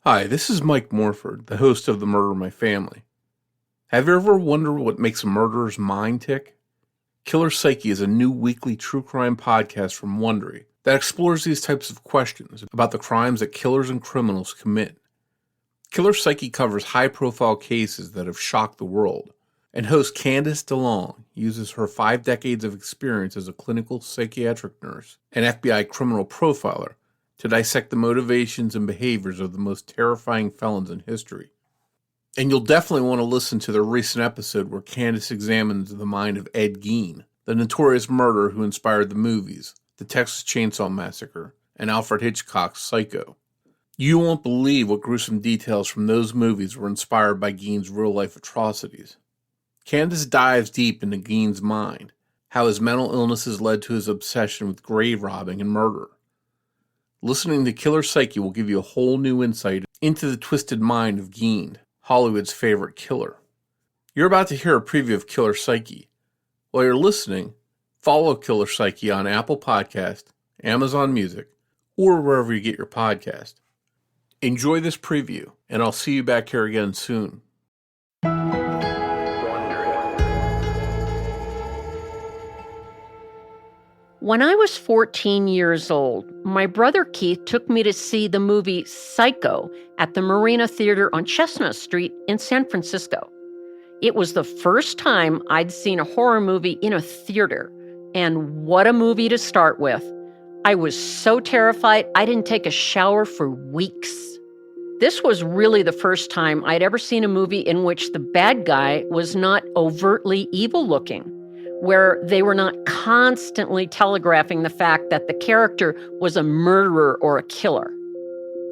Hi, this is Mike Morford, the host of The Murder in My Family. Have you ever wondered what makes a murderer's mind tick? Killer Psyche is a new weekly true crime podcast from Wondery that explores these types of questions about the crimes that killers and criminals commit. Killer Psyche covers high-profile cases that have shocked the world, and host Candace DeLong uses her 5 decades of experience as a clinical psychiatric nurse and FBI criminal profiler to dissect the motivations and behaviors of the most terrifying felons in history. And you'll definitely want to listen to the recent episode where Candace examines the mind of Ed Gein, the notorious murderer who inspired the movies, The Texas Chainsaw Massacre, and Alfred Hitchcock's Psycho. You won't believe what gruesome details from those movies were inspired by Gein's real-life atrocities. Candace dives deep into Gein's mind, how his mental illnesses led to his obsession with grave robbing and murder. Listening to Killer Psyche will give you a whole new insight into the twisted mind of Gein, Hollywood's favorite killer. You're about to hear a preview of Killer Psyche. While you're listening, follow Killer Psyche on Apple Podcast, Amazon Music, or wherever you get your podcast. Enjoy this preview, and I'll see you back here again soon. When I was 14 years old, my brother Keith took me to see the movie Psycho at the Marina Theater on Chestnut Street in San Francisco. It was the first time I'd seen a horror movie in a theater, and what a movie to start with. I was so terrified I didn't take a shower for weeks. This was really the first time I'd ever seen a movie in which the bad guy was not overtly evil-looking, where they were not constantly telegraphing the fact that the character was a murderer or a killer.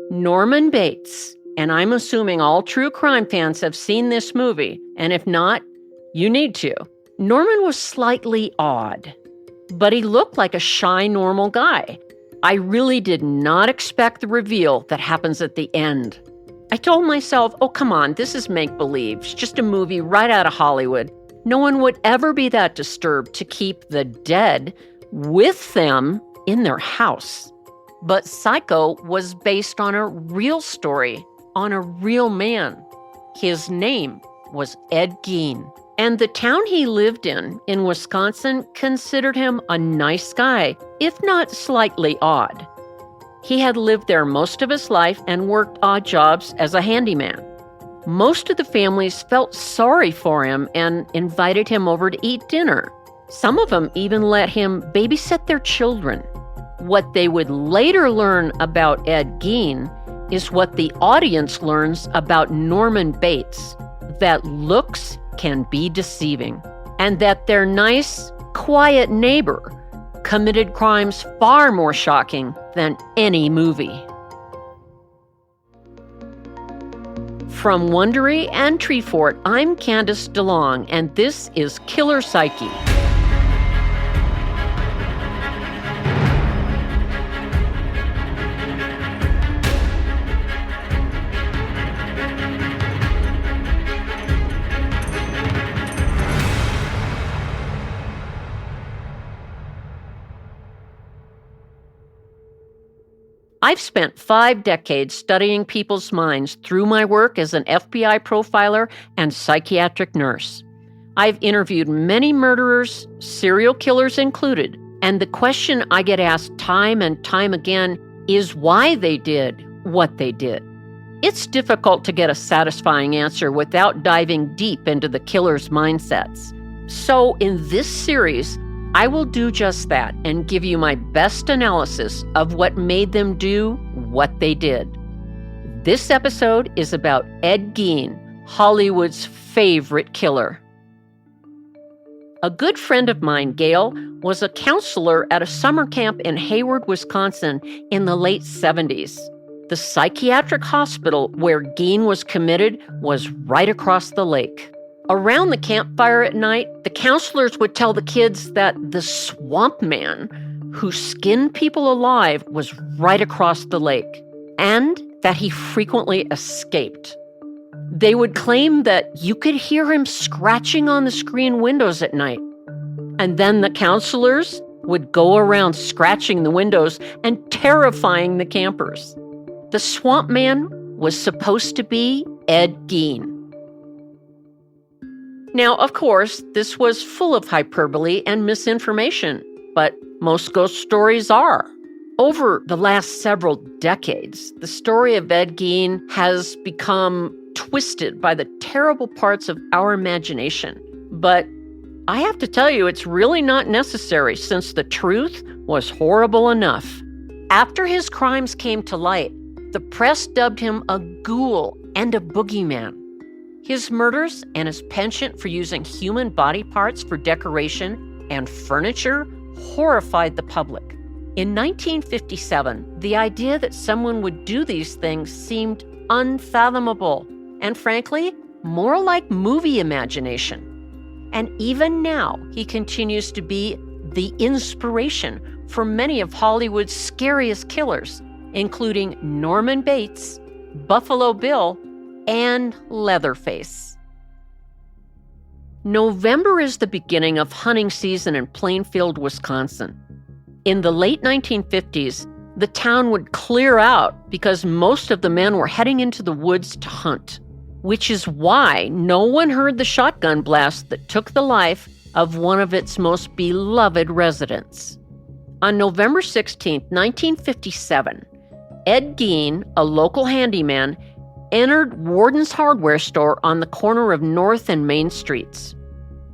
Norman Bates, and I'm assuming all true crime fans have seen this movie, and if not, you need to. Norman was slightly odd, but he looked like a shy, normal guy. I really did not expect the reveal that happens at the end. I told myself, oh, come on, this is make-believe. It's just a movie right out of Hollywood. No one would ever be that disturbed to keep the dead with them in their house. But Psycho was based on a real story, on a real man. His name was Ed Gein. And the town he lived in Wisconsin, considered him a nice guy, if not slightly odd. He had lived there most of his life and worked odd jobs as a handyman. Most of the families felt sorry for him and invited him over to eat dinner. Some of them even let him babysit their children. What they would later learn about Ed Gein is what the audience learns about Norman Bates, that looks can be deceiving, and that their nice, quiet neighbor committed crimes far more shocking than any movie. From Wondery and Treefort, I'm Candace DeLong, and this is Killer Psyche. I've spent 5 decades studying people's minds through my work as an FBI profiler and psychiatric nurse. I've interviewed many murderers, serial killers included, and the question I get asked time and time again is why they did what they did. It's difficult to get a satisfying answer without diving deep into the killer's mindsets. So in this series, I will do just that and give you my best analysis of what made them do what they did. This episode is about Ed Gein, Hollywood's favorite killer. A good friend of mine, Gail, was a counselor at a summer camp in Hayward, Wisconsin in the late 70s. The psychiatric hospital where Gein was committed was right across the lake. Around the campfire at night, the counselors would tell the kids that the swamp man who skinned people alive was right across the lake, and that he frequently escaped. They would claim that you could hear him scratching on the screen windows at night. And then the counselors would go around scratching the windows and terrifying the campers. The swamp man was supposed to be Ed Gein. Now, of course, this was full of hyperbole and misinformation, but most ghost stories are. Over the last several decades, the story of Ed Gein has become twisted by the terrible parts of our imagination. But I have to tell you, it's really not necessary, since the truth was horrible enough. After his crimes came to light, the press dubbed him a ghoul and a boogeyman. His murders and his penchant for using human body parts for decoration and furniture horrified the public. In 1957, the idea that someone would do these things seemed unfathomable and, frankly, more like movie imagination. And even now, he continues to be the inspiration for many of Hollywood's scariest killers, including Norman Bates, Buffalo Bill, and Leatherface. November is the beginning of hunting season in Plainfield, Wisconsin. In the late 1950s, the town would clear out because most of the men were heading into the woods to hunt, which is why no one heard the shotgun blast that took the life of one of its most beloved residents. On November 16, 1957, Ed Gein, a local handyman, entered Warden's hardware store on the corner of North and Main Streets.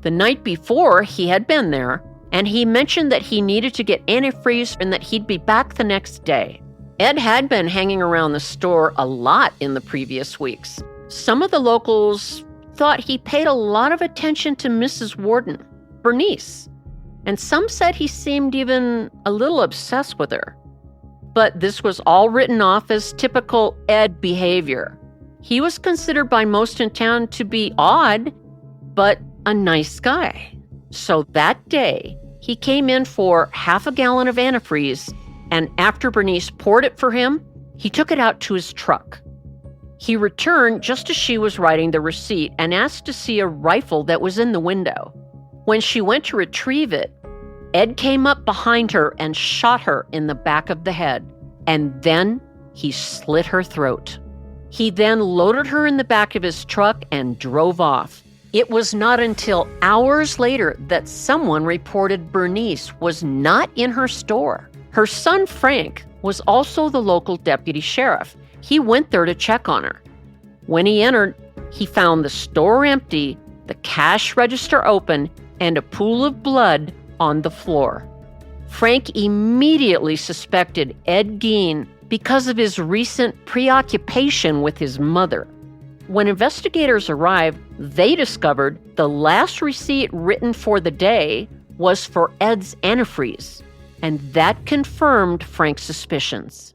The night before, he had been there, and he mentioned that he needed to get antifreeze and that he'd be back the next day. Ed had been hanging around the store a lot in the previous weeks. Some of the locals thought he paid a lot of attention to Mrs. Warden, Bernice, and some said he seemed even a little obsessed with her. But this was all written off as typical Ed behavior. He was considered by most in town to be odd, but a nice guy. So that day, he came in for half a gallon of antifreeze, and after Bernice poured it for him, he took it out to his truck. He returned just as she was writing the receipt and asked to see a rifle that was in the window. When she went to retrieve it, Ed came up behind her and shot her in the back of the head, and then he slit her throat. He then loaded her in the back of his truck and drove off. It was not until hours later that someone reported Bernice was not in her store. Her son, Frank, was also the local deputy sheriff. He went there to check on her. When he entered, he found the store empty, the cash register open, and a pool of blood on the floor. Frank immediately suspected Ed Gein because of his recent preoccupation with his mother. When investigators arrived, they discovered the last receipt written for the day was for Ed's antifreeze, and that confirmed Frank's suspicions.